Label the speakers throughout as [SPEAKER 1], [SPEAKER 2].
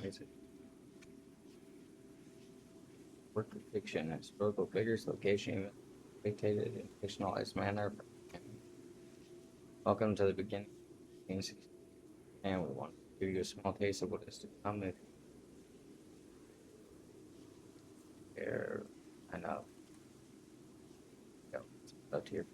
[SPEAKER 1] music. Work of fiction, historical figures, location, dictated in fictionalized manner. Welcome to the beginning of 1960, and we want to give you a small taste of what is to come if you care enough. Go, it's up to you.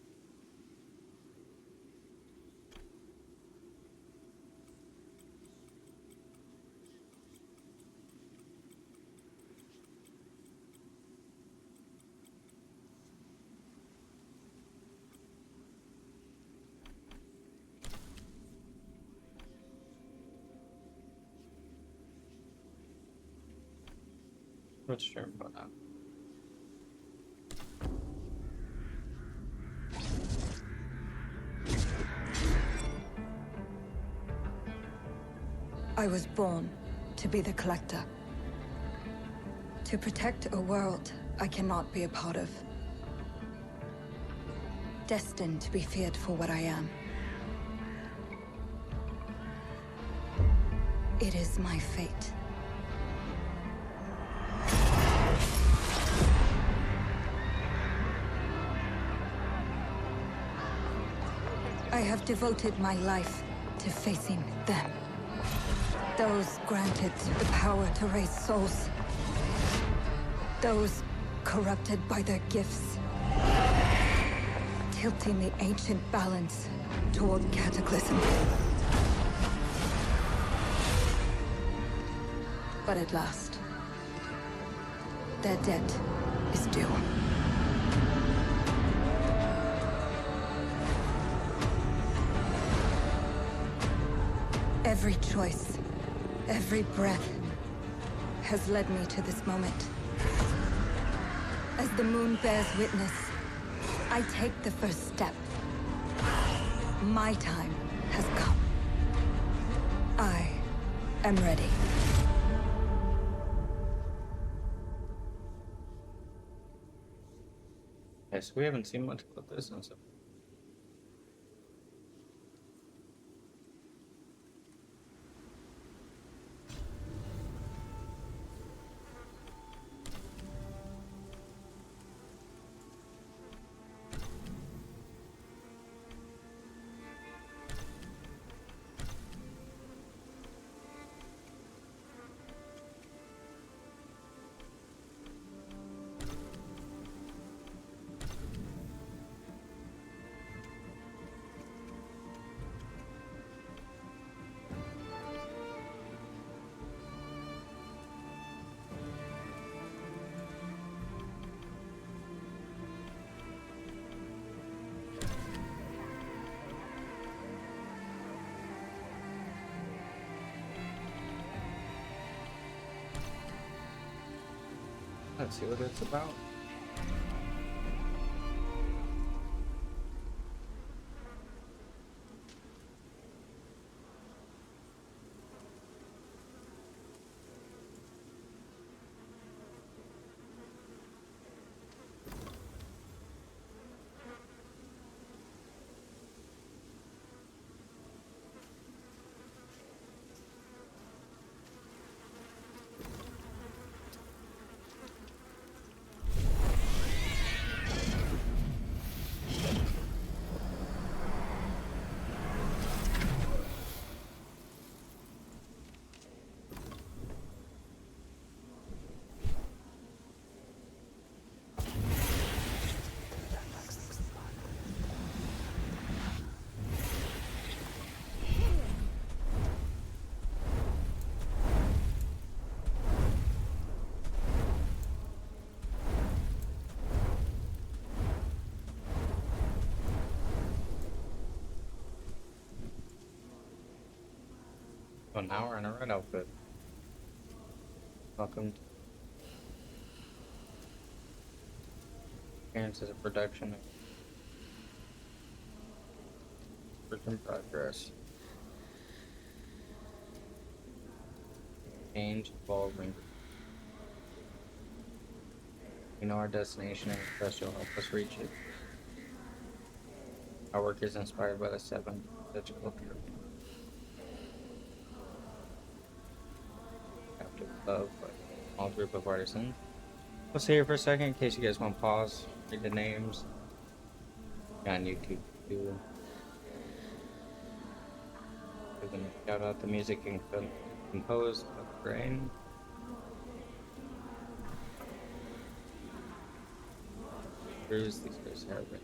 [SPEAKER 1] What's your input on?
[SPEAKER 2] I was born to be the collector. To protect a world I cannot be a part of. Destined to be feared for what I am. It is my fate. I have devoted my life to facing them. Those granted the power to raise souls. Those corrupted by their gifts. Tilting the ancient balance toward cataclysm. But at last, their debt is due. Every choice, every breath has led me to this moment. As the moon bears witness, I take the first step. My time has come. I am ready.
[SPEAKER 1] Yes, we haven't seen much about this and so. Let's see what it's about. An hour in a red outfit. Welcome to appearances of production of work in progress. Change evolving. We know our destination and trust you'll help us reach it. Our work is inspired by the 7 such culture. of a small group of artisans. We'll stay here for a second in case you guys want to pause, read the names. On YouTube too. Give them a shout out the music and composed by Brain. Bruce, these guys have it.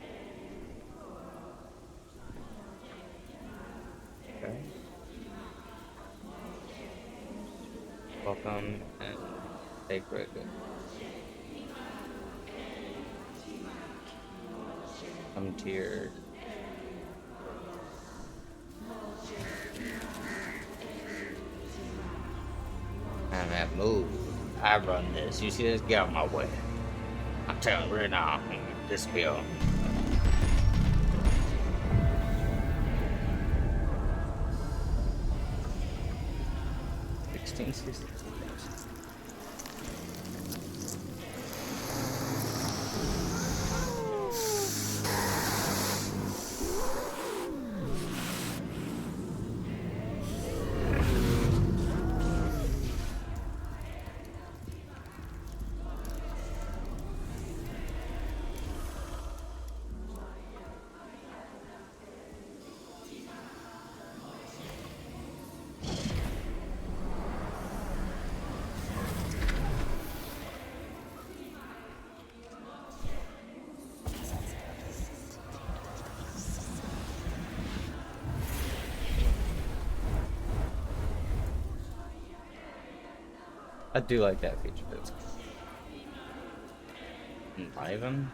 [SPEAKER 1] Okay. Welcome and sacred. Come to your and that move. I run this. You see this? Get out of my way. I'm telling you right now, this bill. 1660. I do like that feature. It's enliven.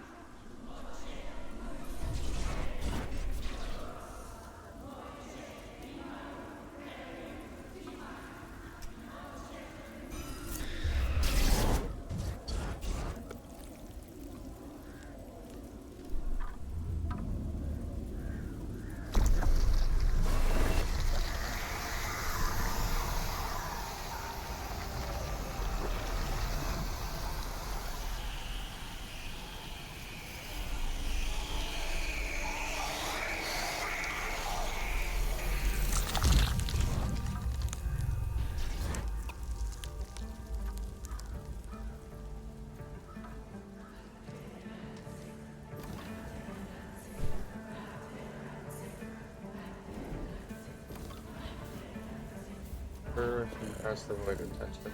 [SPEAKER 1] Press the way to touch the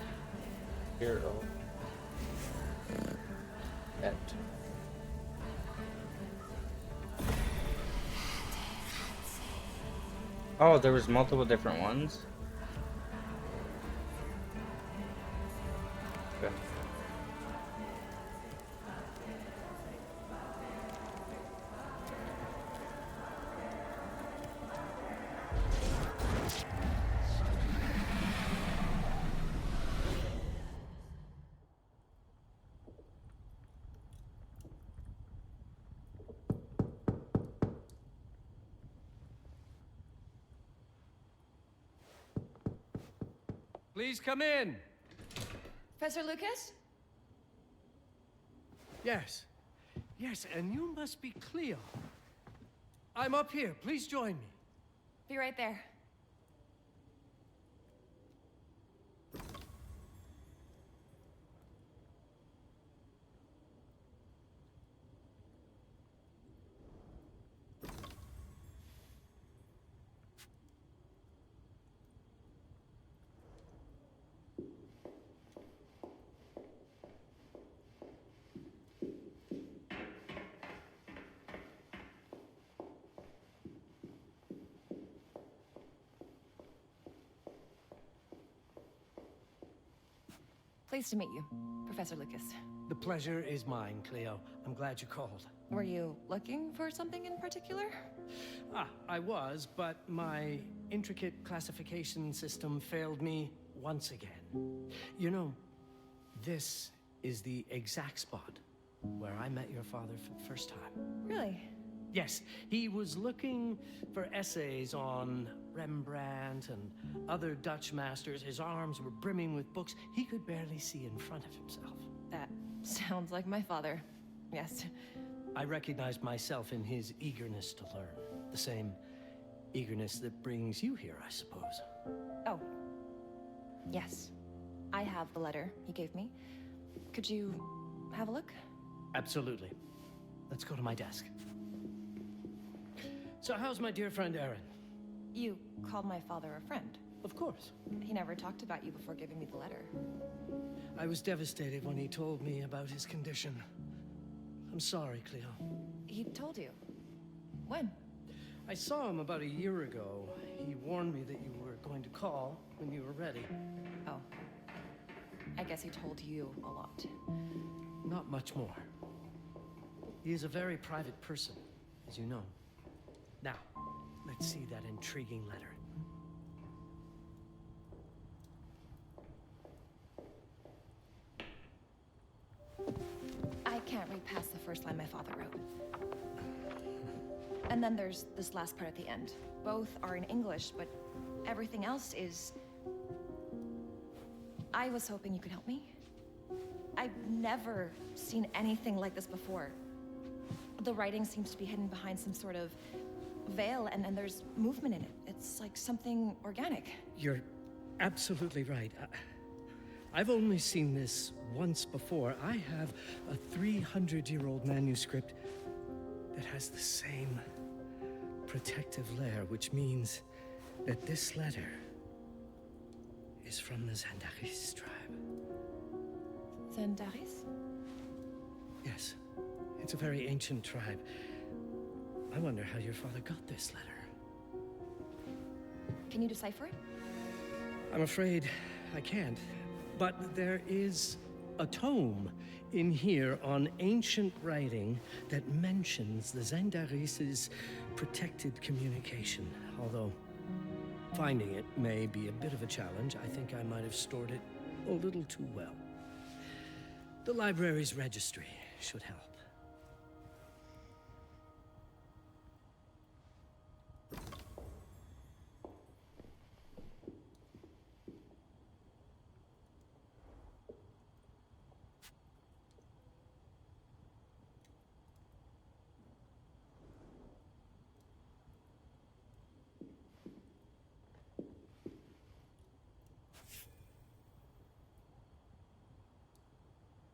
[SPEAKER 1] hero. That. Oh, there was multiple different ones. Okay.
[SPEAKER 3] Please come in.
[SPEAKER 4] Professor Lucas?
[SPEAKER 3] Yes. Yes, and you must be Cleo. I'm up here. Please join me.
[SPEAKER 4] Be right there. Pleased to meet you, Professor Lucas.
[SPEAKER 3] The pleasure is mine, Cleo. I'm glad you called.
[SPEAKER 4] Were you looking for something in particular?
[SPEAKER 3] I was, but my intricate classification system failed me once again. You know, this is the exact spot where I met your father for the first time.
[SPEAKER 4] Really?
[SPEAKER 3] Yes, he was looking for essays on Rembrandt and other Dutch masters. His arms were brimming with books. He could barely see in front of himself.
[SPEAKER 4] That sounds like my father. Yes.
[SPEAKER 3] I recognized myself in his eagerness to learn. The same eagerness that brings you here, I suppose.
[SPEAKER 4] Oh. Yes. I have the letter he gave me. Could you have a look?
[SPEAKER 3] Absolutely. Let's go to my desk. So how's my dear friend Aaron?
[SPEAKER 4] You called my father a friend.
[SPEAKER 3] Of course.
[SPEAKER 4] He never talked about you before giving me the letter.
[SPEAKER 3] I was devastated when he told me about his condition. I'm sorry, Cleo.
[SPEAKER 4] He told you? When?
[SPEAKER 3] I saw him about a year ago. He warned me that you were going to call when you were ready.
[SPEAKER 4] Oh. I guess he told you a lot.
[SPEAKER 3] Not much more. He is a very private person, as you know. Now, let's see that intriguing letter.
[SPEAKER 4] I can't read past the first line my father wrote. And then there's this last part at the end. Both are in English, but everything else is... I was hoping you could help me. I've never seen anything like this before. The writing seems to be hidden behind some sort of veil, and there's movement in it. It's like something organic.
[SPEAKER 3] You're absolutely right. I've only seen this once before. I have a 300-year-old manuscript that has the same protective layer, which means that this letter is from the Zandaris tribe.
[SPEAKER 4] Zandaris?
[SPEAKER 3] Yes, it's a very ancient tribe. I wonder how your father got this letter.
[SPEAKER 4] Can you decipher it?
[SPEAKER 3] I'm afraid I can't, but there is a tome in here on ancient writing that mentions the Zandaris' protected communication, although finding it may be a bit of a challenge. I think I might have stored it a little too well. The library's registry should help.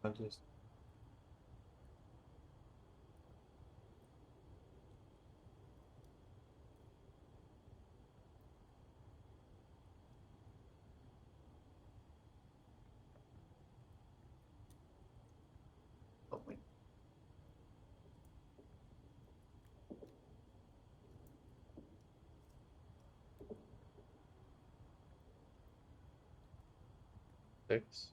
[SPEAKER 1] I'll just... Oh, wait. Six.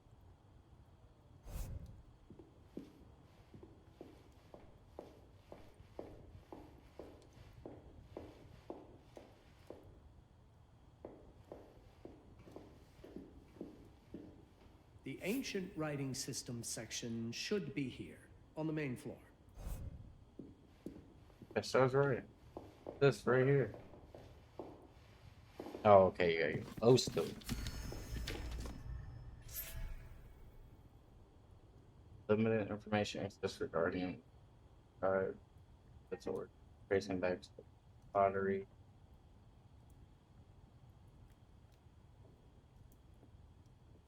[SPEAKER 3] The ancient writing system section should be here, on the main floor.
[SPEAKER 1] That sounds right. This right here. Oh, okay, yeah. Oh, still. Limited information access regarding that's a word. Tracing back to the pottery.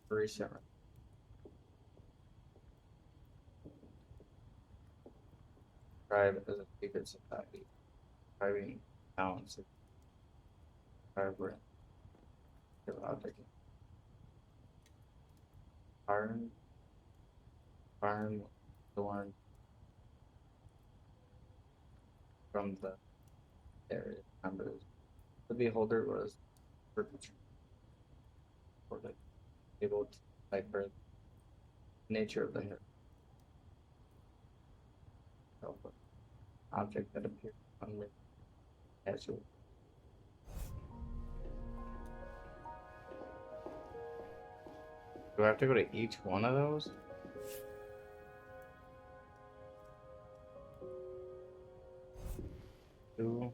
[SPEAKER 1] Recent. Tribe as a secret society. Driving balance of vibrant object. Iron thorn from the area members. The beholder was able to decipher the nature of the object that appeared unlit casual. Do I have to go to each one of those? Two.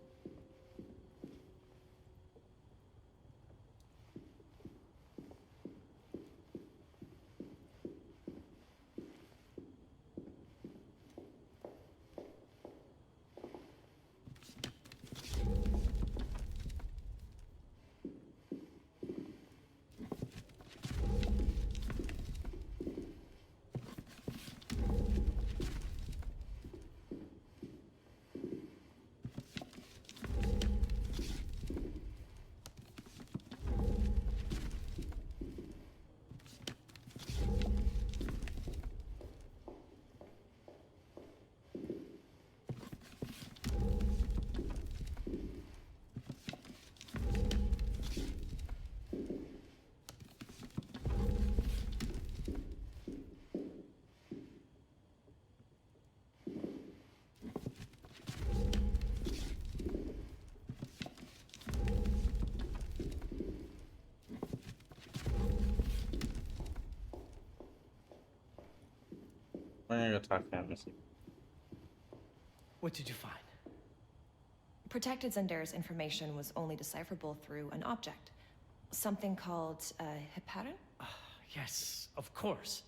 [SPEAKER 1] We're gonna go talk to him and see.
[SPEAKER 3] What did you find?
[SPEAKER 4] Protected Zendare's information was only decipherable through an object. Something called a heparin?
[SPEAKER 3] Yes, of course.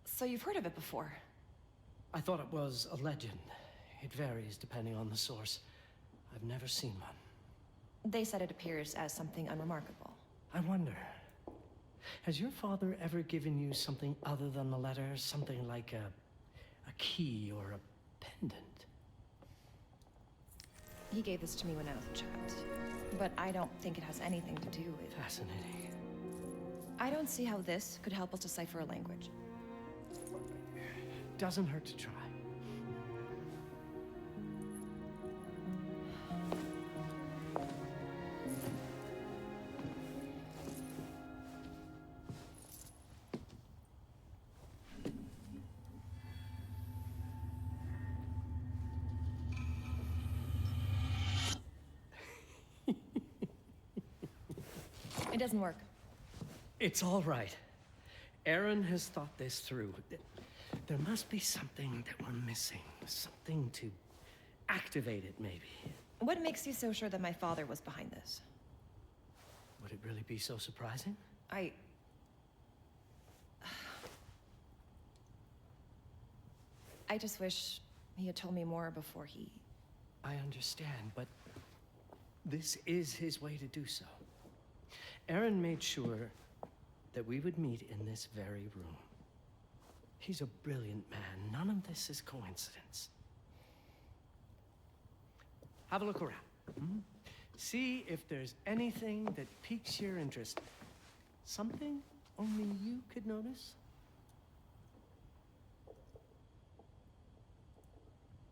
[SPEAKER 4] So you've heard of it before?
[SPEAKER 3] I thought it was a legend. It varies depending on the source. I've never seen one.
[SPEAKER 4] They said it appears as something unremarkable.
[SPEAKER 3] I wonder, has your father ever given you something other than the letter? Something like a key or a pendant?
[SPEAKER 4] He gave this to me when I was a child. But I don't think it has anything to do with...
[SPEAKER 3] Fascinating.
[SPEAKER 4] I don't see how this could help us decipher a language.
[SPEAKER 3] Doesn't hurt to try.
[SPEAKER 4] It doesn't work.
[SPEAKER 3] It's all right. Aaron has thought this through. There must be something that we're missing. Something to activate it, maybe.
[SPEAKER 4] What makes you so sure that my father was behind this?
[SPEAKER 3] Would it really be so surprising?
[SPEAKER 4] I just wish he had told me more before he...
[SPEAKER 3] I understand, but this is his way to do so. Aaron made sure that we would meet in this very room. He's a brilliant man. None of this is coincidence. Have a look around. See if there's anything that piques your interest. Something only you could notice?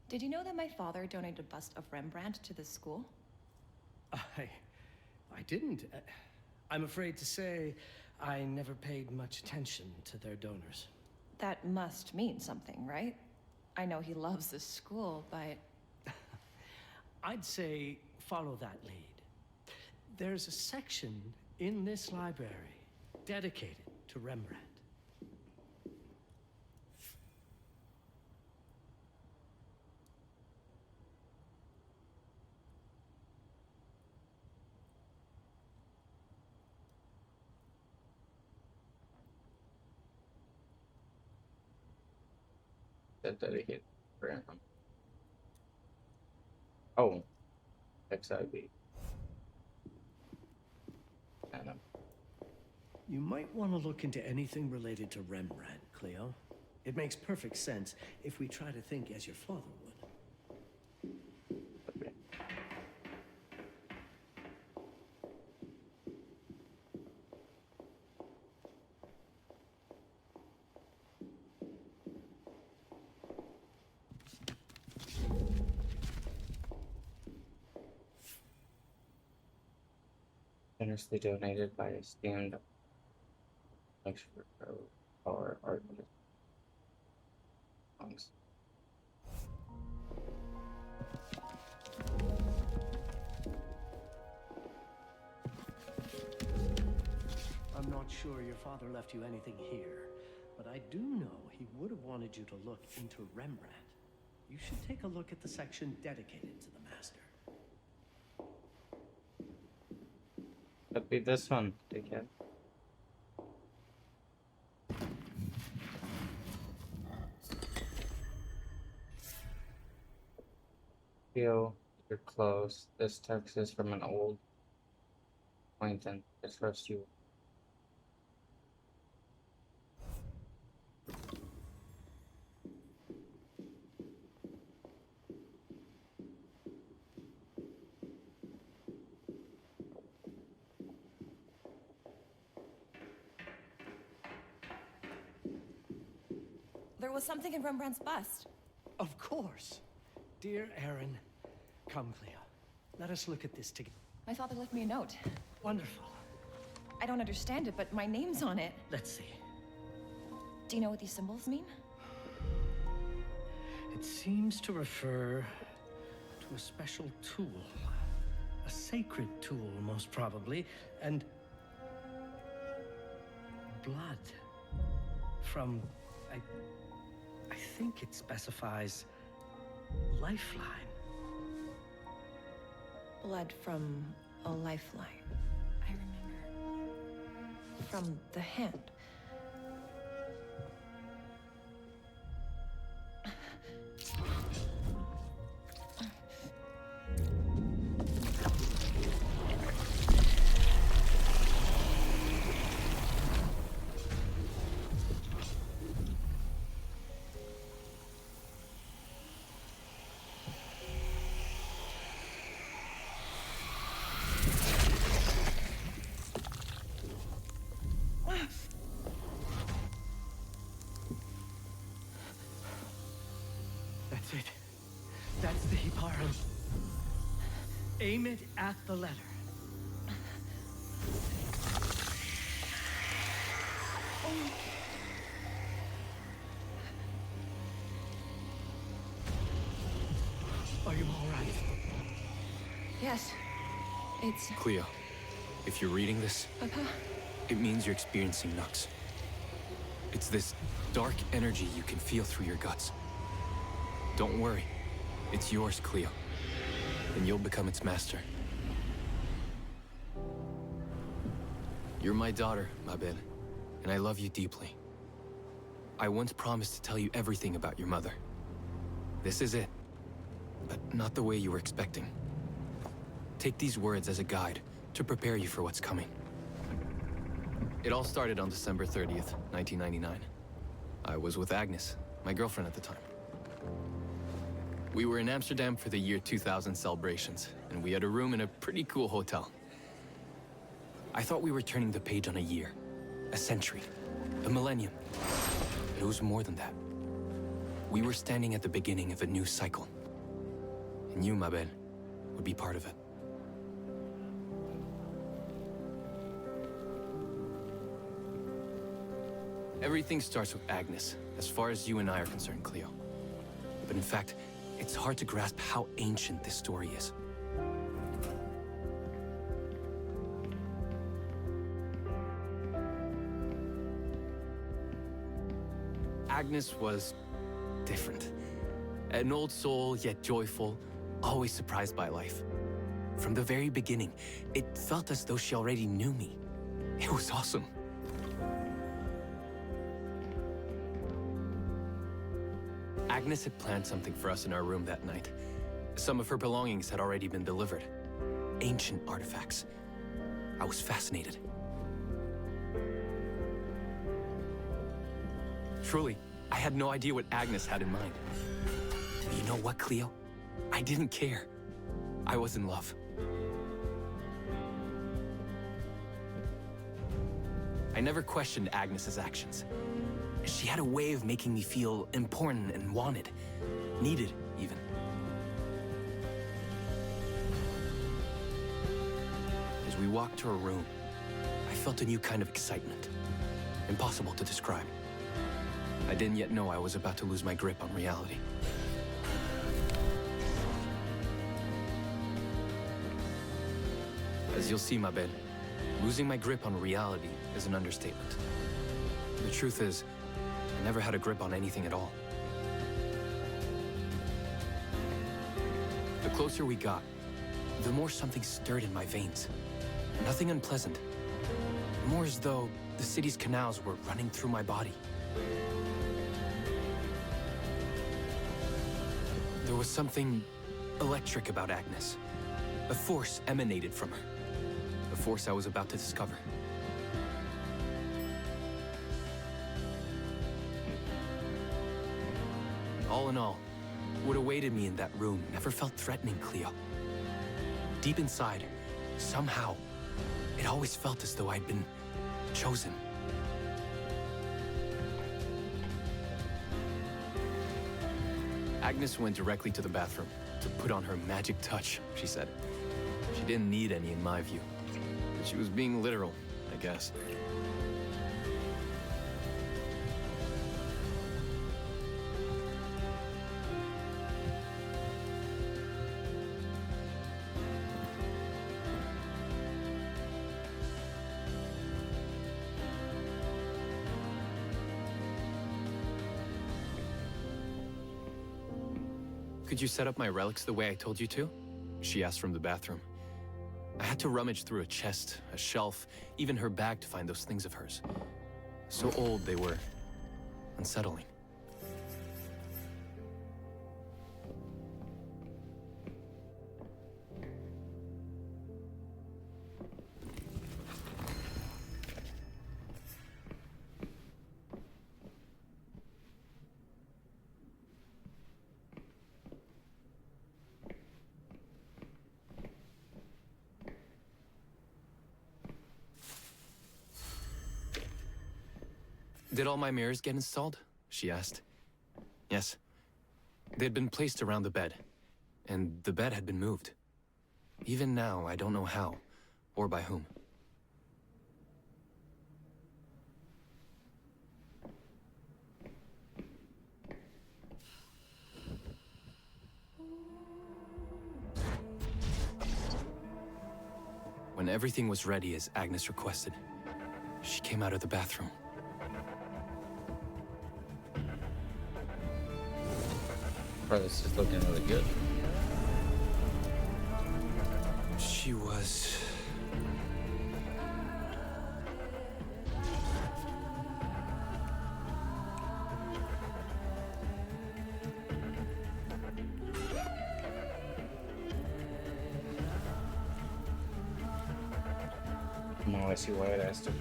[SPEAKER 4] Did you know that my father donated a bust of Rembrandt to this school?
[SPEAKER 3] I didn't. I'm afraid to say I never paid much attention to their donors.
[SPEAKER 4] That must mean something, right? I know he loves this school, but...
[SPEAKER 3] I'd say follow that lead. There's a section in this library dedicated to Rembrandt.
[SPEAKER 1] That dedicated for him. Oh, XIV. And
[SPEAKER 3] You might want to look into anything related to Rembrandt, Cleo. It makes perfect sense if we try to think as your father would.
[SPEAKER 1] okay. Generously donated by esteemed lecturer or artist. Thanks.
[SPEAKER 3] I'm not sure your father left you anything here, but I do know he would have wanted you to look into Rembrandt. You should take a look at the section dedicated to the master.
[SPEAKER 1] Could be this one, dickhead. Feel you're close. This text is from an old acquaintance. I trust you.
[SPEAKER 4] There was something in Rembrandt's bust.
[SPEAKER 3] Of course. Dear Aaron, come, Cleo. Let us look at this together.
[SPEAKER 4] My father left me a note.
[SPEAKER 3] Wonderful.
[SPEAKER 4] I don't understand it, but my name's on it.
[SPEAKER 3] Let's see.
[SPEAKER 4] Do you know what these symbols mean?
[SPEAKER 3] It seems to refer to a special tool. A sacred tool, most probably, and blood from, I think it specifies lifeline.
[SPEAKER 4] Blood from a lifeline. I remember. From the hand.
[SPEAKER 3] That's it. That's the Hiparum. Aim it at the letter. Are you all right?
[SPEAKER 4] Yes. It's...
[SPEAKER 5] Cleo, if you're reading this,
[SPEAKER 4] Papa?
[SPEAKER 5] it means you're experiencing Nux. It's this dark energy you can feel through your guts. Don't worry. It's yours, Cleo. And you'll become its master. You're my daughter, Mabel, and I love you deeply. I once promised to tell you everything about your mother. This is it, but not the way you were expecting. Take these words as a guide to prepare you for what's coming. It all started on December 30th, 1999. I was with Agnes, my girlfriend at the time. We were in Amsterdam for the year 2000 celebrations, and we had a room in a pretty cool hotel. I thought we were turning the page on a year, a century, a millennium. But it was more than that. We were standing at the beginning of a new cycle. And you, Mabel, would be part of it. Everything starts with Agnes, as far as you and I are concerned, Cleo. But in fact, it's hard to grasp how ancient this story is. Agnes was different. An old soul, yet joyful, always surprised by life. From the very beginning, it felt as though she already knew me. It was awesome. Agnes had planned something for us in our room that night. Some of her belongings had already been delivered. Ancient artifacts. I was fascinated. Truly, I had no idea what Agnes had in mind. You know what, Cleo? I didn't care. I was in love. I never questioned Agnes's actions. She had a way of making me feel important and wanted. Needed, even. As we walked to her room, I felt a new kind of excitement. Impossible to describe. I didn't yet know I was about to lose my grip on reality. As you'll see, Mabel, losing my grip on reality is an understatement. The truth is, I never had a grip on anything at all. The closer we got, the more something stirred in my veins. Nothing unpleasant. More as though the city's canals were running through my body. There was something electric about Agnes. A force emanated from her. A force I was about to discover. All in all, what awaited me in that room never felt threatening, Cleo. Deep inside, somehow, it always felt as though I'd been chosen. Agnes went directly to the bathroom to put on her magic touch, she said. She didn't need any in my view, but she was being literal, I guess. Could you set up my relics the way I told you to? She asked from the bathroom. I had to rummage through a chest, a shelf, even her bag to find those things of hers. So old they were. Unsettling. Did all my mirrors get installed? She asked. Yes. They'd been placed around the bed, and the bed had been moved. Even now, I don't know how, or by whom. When everything was ready as Agnes requested, she came out of the bathroom.
[SPEAKER 1] Bro, this is looking really good.
[SPEAKER 5] She was...
[SPEAKER 1] Now I see why it has to.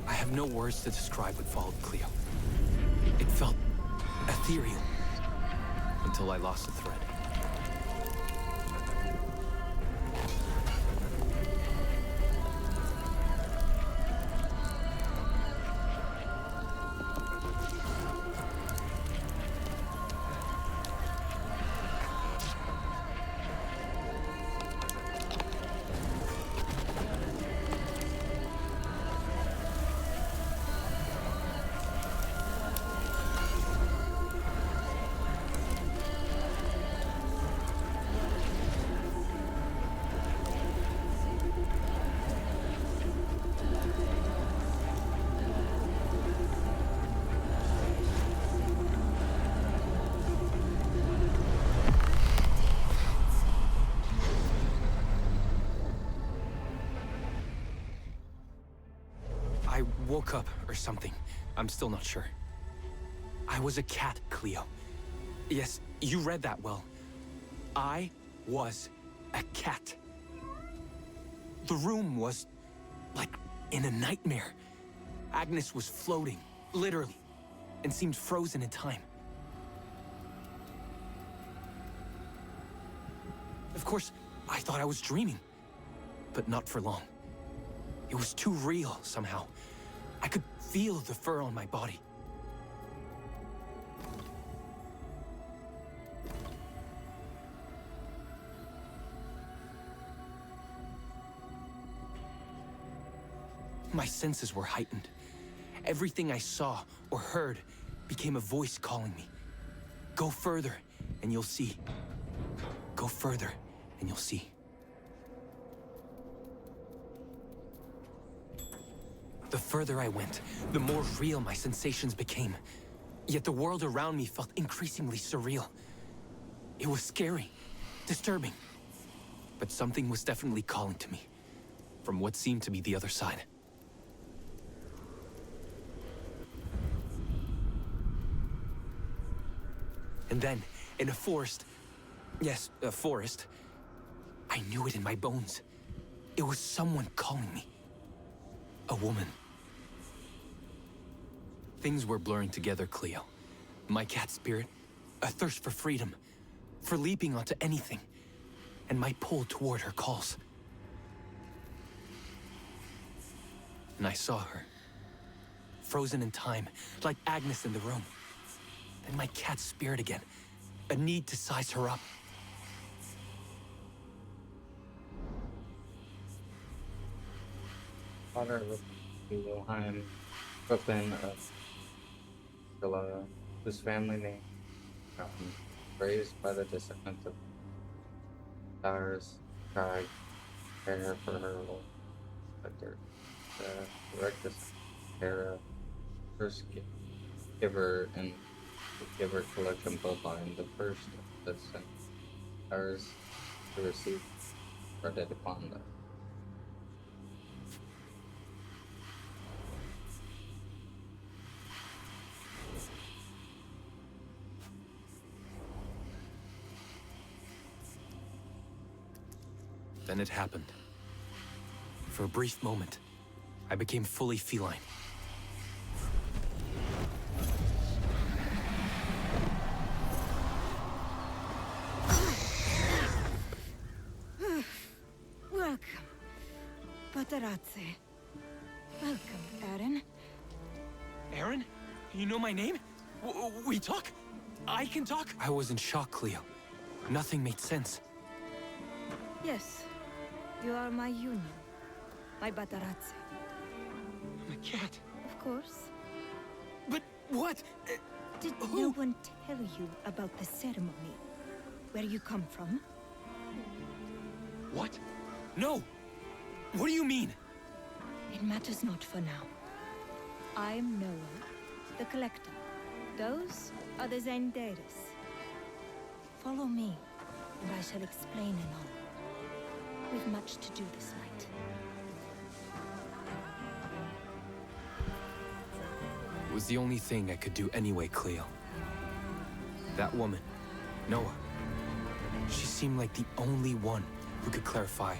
[SPEAKER 5] I have no words to describe what followed, Cleo. It felt ethereal until I lost the thread. I woke up or something. I'm still not sure. I was a cat, Cleo. Yes, you read that well. I was a cat. The room was like in a nightmare. Agnes was floating, literally, and seemed frozen in time. Of course, I thought I was dreaming, but not for long. It was too real, somehow. I could feel the fur on my body. My senses were heightened. Everything I saw or heard became a voice calling me. Go further, and you'll see. Go further, and you'll see. The further I went, the more real my sensations became. Yet the world around me felt increasingly surreal. It was scary, disturbing. But something was definitely calling to me, from what seemed to be the other side. And then, in a forest, yes, a forest, I knew it in my bones. It was someone calling me. A woman. Things were blurring together, Cleo. My cat spirit, a thirst for freedom, for leaping onto anything, and my pull toward her calls. And I saw her, frozen in time, like Agnes in the room. And my cat spirit again, a need to size her up.
[SPEAKER 1] Father of Wilhelm Brooklyn of Villa, whose family name raised by the descendants of Towers tried care for her Spectre. Directus Terra, first giver and the giver collection bloodline, the first that sent ours to receive credit upon them.
[SPEAKER 5] Then it happened. For a brief moment, I became fully feline.
[SPEAKER 2] Welcome, Patarazzi. Welcome, Aaron.
[SPEAKER 5] Aaron? You know my name? We talk? I can talk? I was in shock, Cleo. Nothing made sense.
[SPEAKER 2] Yes, you are my union, my Patarazzi.
[SPEAKER 5] I'm a cat.
[SPEAKER 2] Of course.
[SPEAKER 5] But what?
[SPEAKER 2] Did no one tell you about the ceremony? Where you come from?
[SPEAKER 5] What? No! What do you mean?
[SPEAKER 2] It matters not for now. I'm Noah, the Collector. Those are the Zendaris. Follow me, and I shall explain anon. We've much to do this night.
[SPEAKER 5] It was the only thing I could do anyway, Cleo. That woman, Noah, she seemed like the only one who could clarify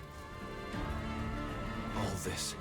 [SPEAKER 5] all this.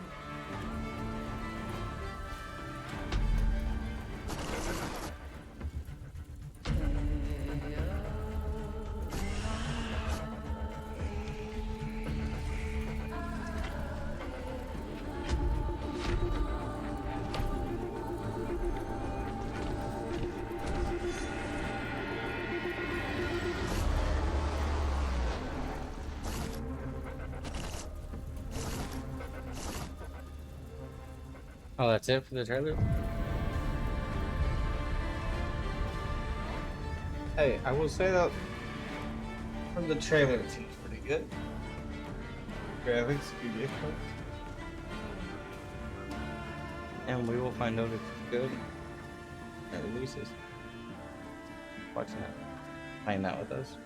[SPEAKER 1] Oh, that's it for the trailer? Hey, I will say that from the trailer it seems pretty good. Graphics be different. And we will find out if it's good when it releases. Watching that. Playing that with us.